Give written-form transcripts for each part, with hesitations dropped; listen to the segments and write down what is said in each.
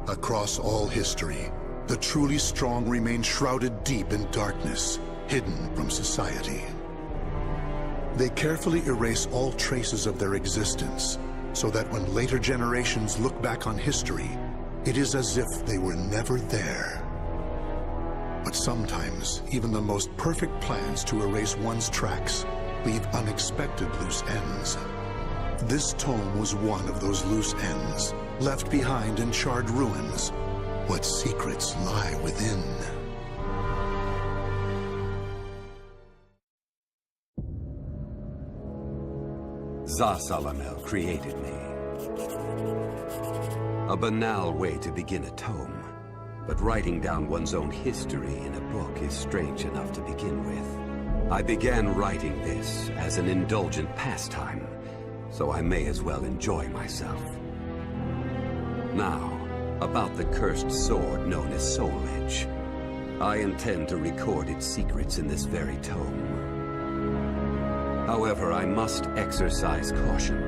Across all history, the truly strong remain shrouded deep in darkness, hidden from society. They carefully erase all traces of their existence, so that when later generations look back on history, it is as if they were never there. But sometimes, even the most perfect plans to erase one's tracks leave unexpected loose ends. This tome was one of those loose ends, left behind in charred ruins. What secrets lie within? Zasalamel created me. A banal way to begin a tome, but writing down one's own history in a book is strange enough to begin with. I began writing this as an indulgent pastime, so I may as well enjoy myself. Now, about the cursed sword known as Soul Edge. I intend to record its secrets in this very tome. However, I must exercise caution.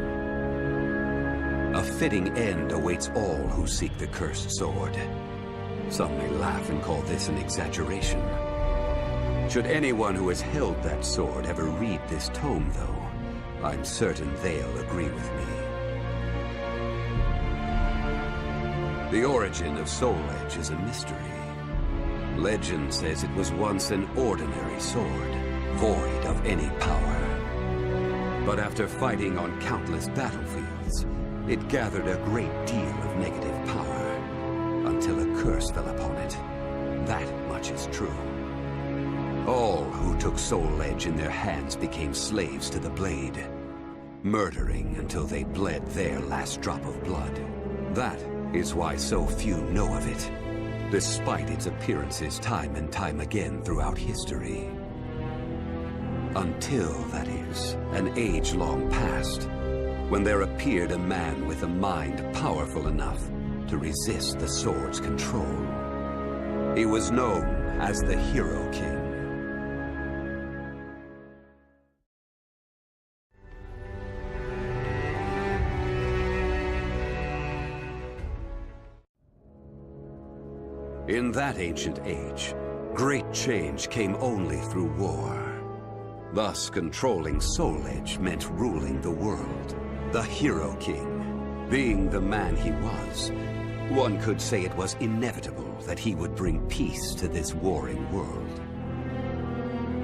A fitting end awaits all who seek the cursed sword. Some may laugh and call this an exaggeration. Should anyone who has held that sword ever read this tome, though, I'm certain they'll agree with me. The origin of Soul Edge is a mystery. Legend says it was once an ordinary sword, void of any power. But after fighting on countless battlefields, it gathered a great deal of negative power, until a curse fell upon it. That much is true. All who took Soul Edge in their hands became slaves to the blade, murdering until they bled their last drop of blood. That is why so few know of it, despite its appearances time and time again throughout history. Until, that is, an age-long past, when there appeared a man with a mind powerful enough to resist the sword's control. He was known as the Hero King. In that ancient age, great change came only through war. Thus, controlling Soul Edge meant ruling the world. The Hero King, being the man he was, one could say it was inevitable that he would bring peace to this warring world.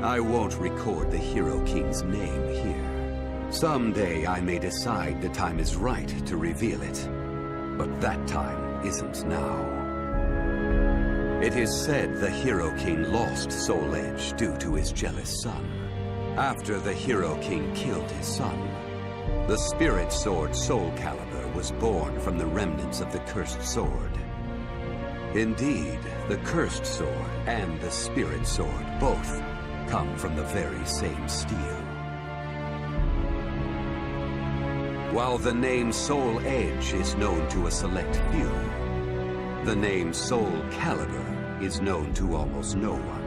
I won't record the Hero King's name here. Someday I may decide the time is right to reveal it, but that time isn't now. It is said the Hero King lost Soul Edge due to his jealous son. After the Hero King killed his son, the spirit sword Soul Calibur was born from the remnants of the cursed sword. Indeed, the cursed sword and the spirit sword both come from the very same steel. While the name Soul Edge is known to a select few, the name Soul Calibur is known to almost no one.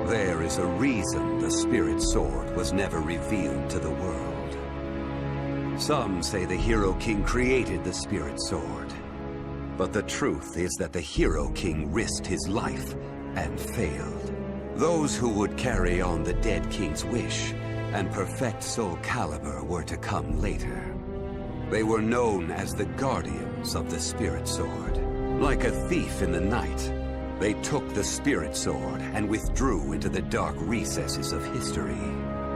There is a reason the spirit sword was never revealed to the world. Some say the Hero King created the spirit sword, but the truth is that the Hero King risked his life and failed. Those who would carry on the dead king's wish and perfect Soul Calibur were to come later. They were known as the guardians of the spirit sword. Like a thief in the night, they took the spirit sword and withdrew into the dark recesses of history.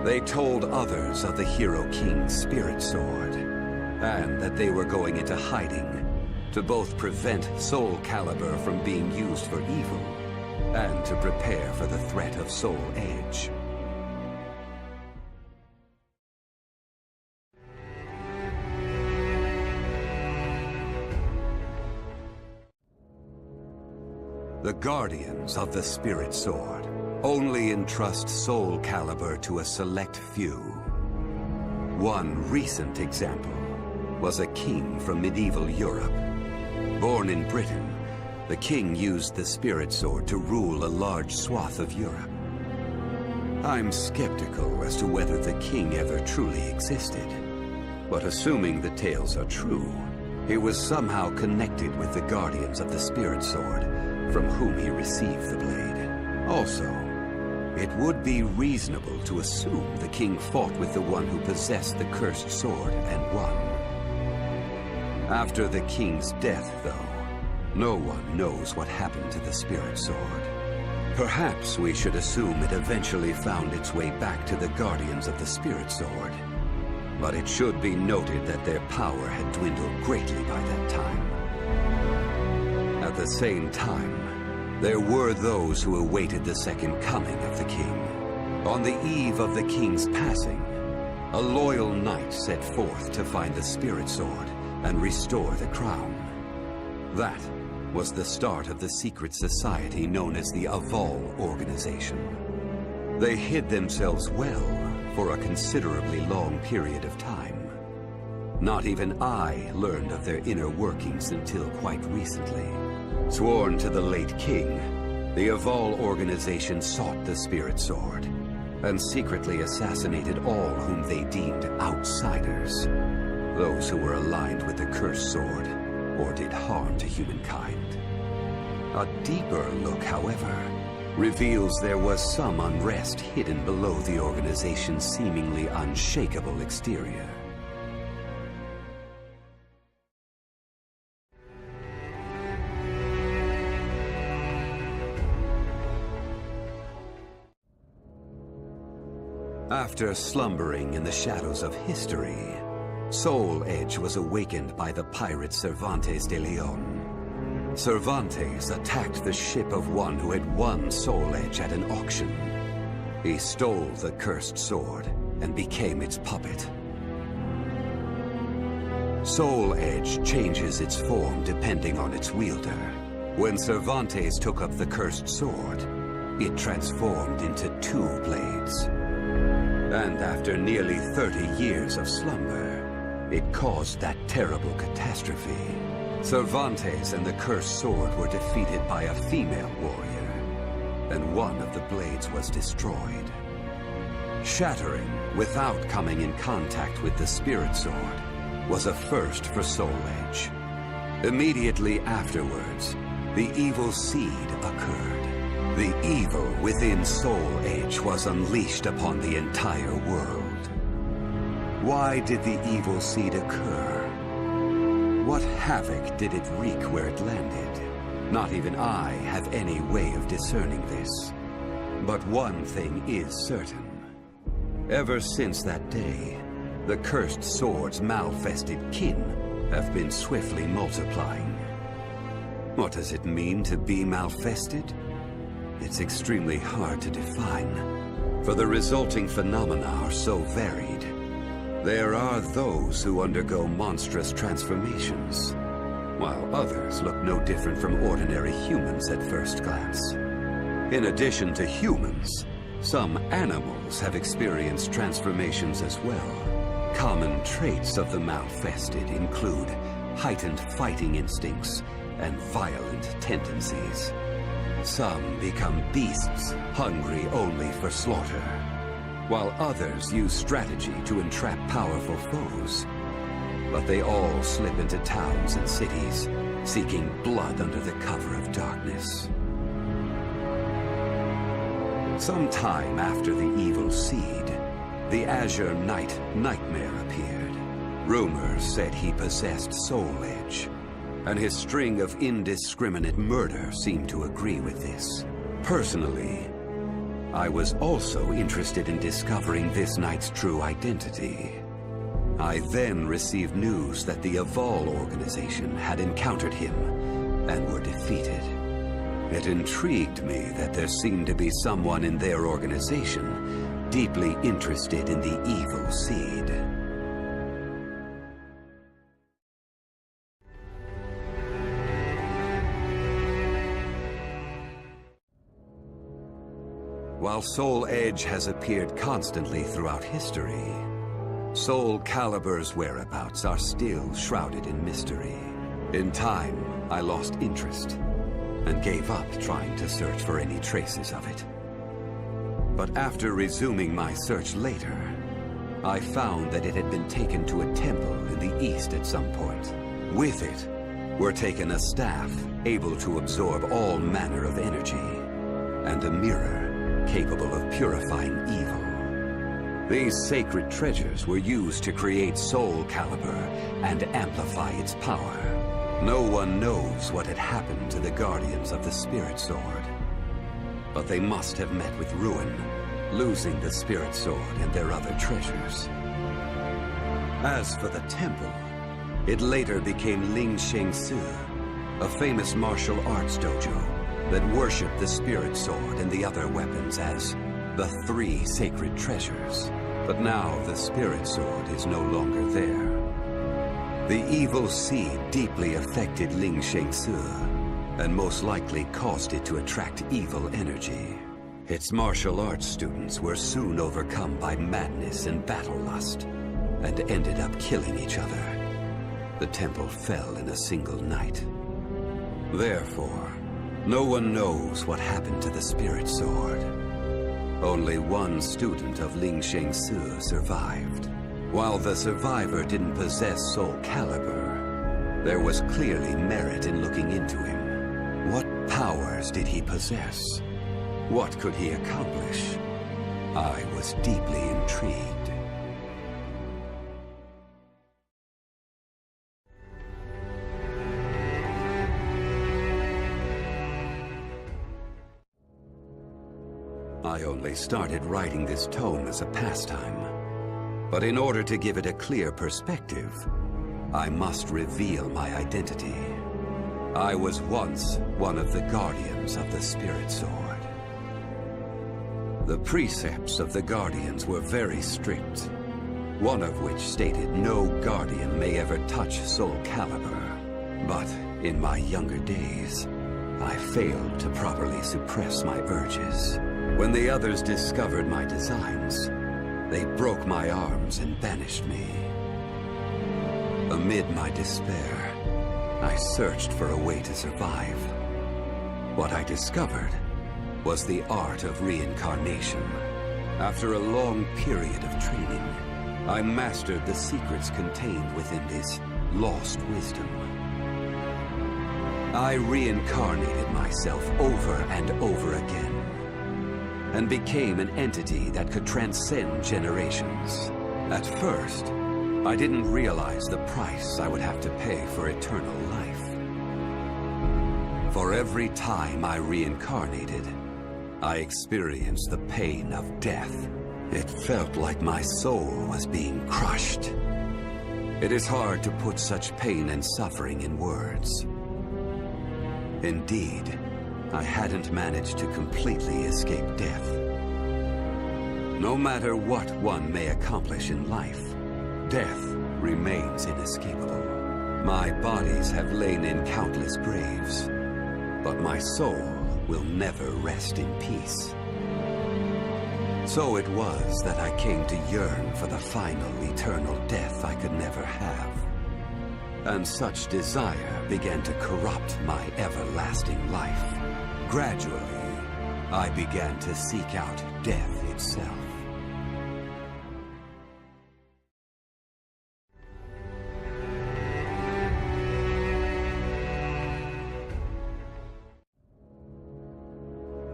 They told others of the Hero King's spirit sword, and that they were going into hiding to both prevent Soul Calibur from being used for evil, and to prepare for the threat of Soul Edge. The guardians of the spirit sword only entrust Soul Calibur to a select few. One recent example was a king from medieval Europe. Born in Britain, the king used the spirit sword to rule a large swath of Europe. I'm skeptical as to whether the king ever truly existed, but assuming the tales are true, He was somehow connected with the Guardians of the Spirit Sword, from whom he received the blade. Also, it would be reasonable to assume the king fought with the one who possessed the cursed sword and won. After the king's death, though, no one knows what happened to the Spirit Sword. Perhaps we should assume it eventually found its way back to the Guardians of the Spirit Sword. But it should be noted that their power had dwindled greatly by that time. At the same time, there were those who awaited the second coming of the king. On the eve of the king's passing, a loyal knight set forth to find the Spirit Sword and restore the crown. That was the start of the secret society known as the Aval Organization. They hid themselves well for a considerably long period of time. Not even I learned of their inner workings until quite recently. Sworn to the late king, the Aval Organization sought the Spirit Sword and secretly assassinated all whom they deemed outsiders, those who were aligned with the Cursed Sword or did harm to humankind. A deeper look, however, reveals there was some unrest hidden below the organization's seemingly unshakable exterior. After slumbering in the shadows of history, Soul Edge was awakened by the pirate Cervantes de Leon. Cervantes attacked the ship of one who had won Soul Edge at an auction. He stole the cursed sword and became its puppet. Soul Edge changes its form depending on its wielder. When Cervantes took up the cursed sword, it transformed into 2 blades. And after nearly 30 years of slumber, it caused that terrible catastrophe. Cervantes and the cursed sword were defeated by a female warrior, and one of the blades was destroyed. Shattering without coming in contact with the Spirit Sword was a first for Soul Edge. Immediately afterwards, the evil seed occurred. The evil within Soul Edge was unleashed upon the entire world. Why did the evil seed occur? What havoc did it wreak where it landed? Not even I have any way of discerning this. But one thing is certain. Ever since that day, the cursed sword's malfested kin have been swiftly multiplying. What does it mean to be malfested? It's extremely hard to define, for the resulting phenomena are so varied. There are those who undergo monstrous transformations, while others look no different from ordinary humans at first glance. In addition to humans, some animals have experienced transformations as well. Common traits of the malfested include heightened fighting instincts and violent tendencies. Some become beasts, hungry only for slaughter, while others use strategy to entrap powerful foes. But they all slip into towns and cities, seeking blood under the cover of darkness. Sometime after the evil seed, the Azure Knight Nightmare appeared. Rumors said he possessed Soul Edge, and his string of indiscriminate murder seemed to agree with this. Personally, I was also interested in discovering this knight's true identity. I then received news that the Aval Organization had encountered him and were defeated. It intrigued me that there seemed to be someone in their organization deeply interested in the evil seed. While Soul Edge has appeared constantly throughout history, Soul Calibur's whereabouts are still shrouded in mystery. In time, I lost interest and gave up trying to search for any traces of it. But after resuming my search later, I found that it had been taken to a temple in the east at some point. With it were taken a staff able to absorb all manner of energy, and a mirror capable of purifying evil. These sacred treasures were used to create Soul Calibur and amplify its power. No one knows what had happened to the Guardians of the Spirit Sword, but they must have met with ruin, losing the Spirit Sword and their other treasures. As for the temple, it later became Ling Sheng Su, a famous martial arts dojo that worshipped the Spirit Sword and the other weapons as the three sacred treasures. But now the Spirit Sword is no longer there. The evil seed deeply affected Ling Sheng Su, and most likely caused it to attract evil energy. Its martial arts students were soon overcome by madness and battle lust, and ended up killing each other. The temple fell in a single night. Therefore, no one knows what happened to the Spirit Sword. Only one student of Ling Sheng Su survived. While the survivor didn't possess Soul Calibur, there was clearly merit in looking into him. What powers did he possess? What could he accomplish? I was deeply intrigued. I only started writing this tome as a pastime, but in order to give it a clear perspective, I must reveal my identity. I was once one of the Guardians of the Spirit Sword. The precepts of the Guardians were very strict, one of which stated no Guardian may ever touch Soul Calibur. But in my younger days, I failed to properly suppress my urges. When the others discovered my designs, they broke my arms and banished me. Amid my despair, I searched for a way to survive. What I discovered was the art of reincarnation. After a long period of training, I mastered the secrets contained within this lost wisdom. I reincarnated myself over and over again, and became an entity that could transcend generations. At first, I didn't realize the price I would have to pay for eternal life. For every time I reincarnated, I experienced the pain of death. It felt like my soul was being crushed. It is hard to put such pain and suffering in words. Indeed, I hadn't managed to completely escape death. No matter what one may accomplish in life, death remains inescapable. My bodies have lain in countless graves, but my soul will never rest in peace. So it was that I came to yearn for the final eternal death I could never have. And such desire began to corrupt my everlasting life. Gradually, I began to seek out death itself.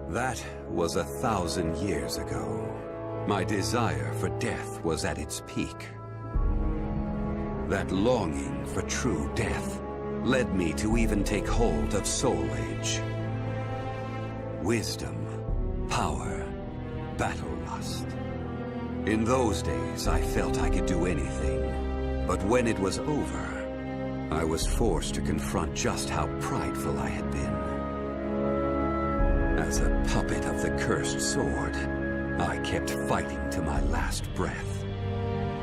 That was 1,000 years ago. My desire for death was at its peak. That longing for true death led me to even take hold of Soul Age. Wisdom, power, battle lust. In those days, I felt I could do anything. But when it was over, I was forced to confront just how prideful I had been. As a puppet of the cursed sword, I kept fighting to my last breath.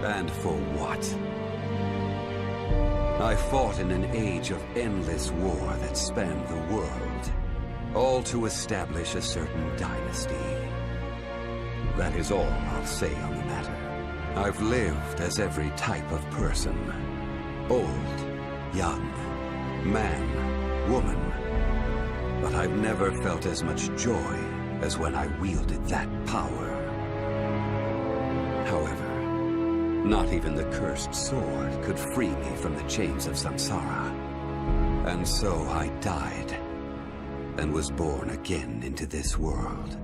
And for what? I fought in an age of endless war that spanned the world, all to establish a certain dynasty. That is all I'll say on the matter. I've lived as every type of person. Old, young, man, woman. But I've never felt as much joy as when I wielded that power. However, Not even the cursed sword could free me from the chains of samsara. And so I died, and was born again into this world.